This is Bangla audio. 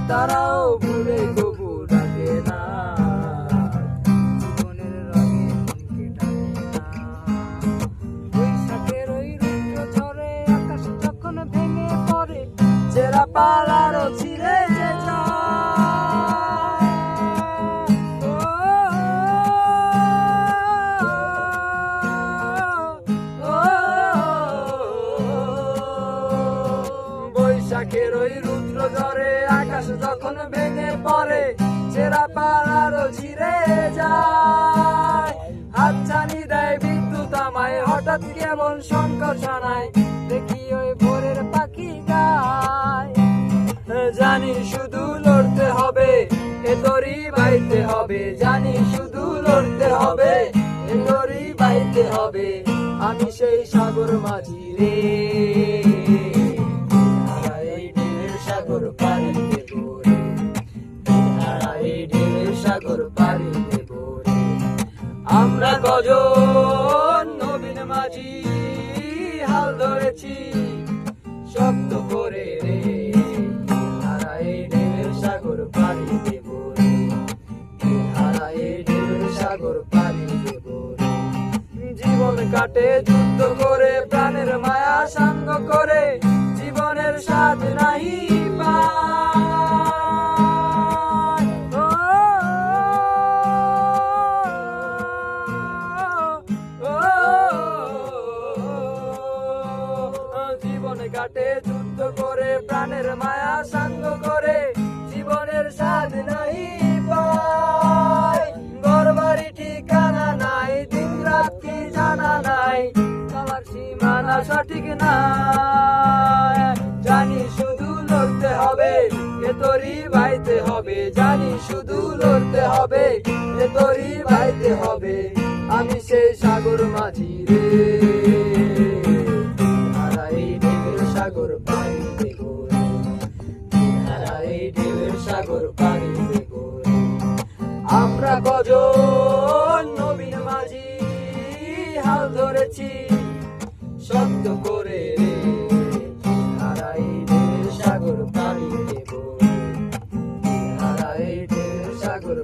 তারাও ভুলে কবু ডাকে না, জীবনের রঙে মনকে ডাকে না। বৈশাখের ওই রুদ্র ঝড়ে আকাশ যখন ভেঙে পড়ে, চেরা পালারও ছিঁড়ে যায়। বৈশাখের ওই রুদ্র ঝড়ে আকাশ যখন ভেঙে পড়ে, চেরা পালারও ছিঁড়ে যায়। হাতছানি দেয় বিদ্যুৎ আমায়, হঠাৎ কেমন শঙ্কর শোনায়, দেখি ওই ভোরের পাখি গায়। জানি শুধু লড়তে হবে, এ তরি বাইতে হবে, জানি শুধু লড়তে হবে, এ তরি বাইতে হবে। আমি সেই সাগর মাঝি রে, সাগর পাড়ি দেব রে, এই ঢেউয়ের সাগর পাড়ি দেব রে। আমরা কজন নবীন মাঝি হাল ধরেছি শক্ত করে রে, এই ঢেউয়ের সাগর পাড়ি দেব রে, এই ঢেউয়ের সাগর পাড়ি দেব রে। জীবন কাটে যুদ্ধ করে, প্রাণের মায়া সাঙ্গ করে, জীবনের স্বাদ নাহি পায়। জীবন কাটে যুদ্ধ করে, প্রাণের মায়া সাঙ্গ করে, জীবনের স্বাদ নাহি পায়। ঘর বাড়ি ঠিকানা নাই, দিন রাত কি জানা নাই, আমার সীমানা সঠিক নাই। জানি শুধু লড়তে হবে, এ তরি বাইতে হবে, জানি শুধু লড়তে হবে, এ তরি বাইতে হবে। আমি সেই সাগর মাঝি রে, এই ঢেউয়ের সাগর পাড়ি দেব রে, এই ঢেউয়ের সাগর পাড়ি দেব রে। আমরা কজন নবীন মাঝি হাল ধরেছি শক্ত করে রে, এই ঢেউয়ের সাগর পাড়ি দেব রে, এই ঢেউয়ের সাগর।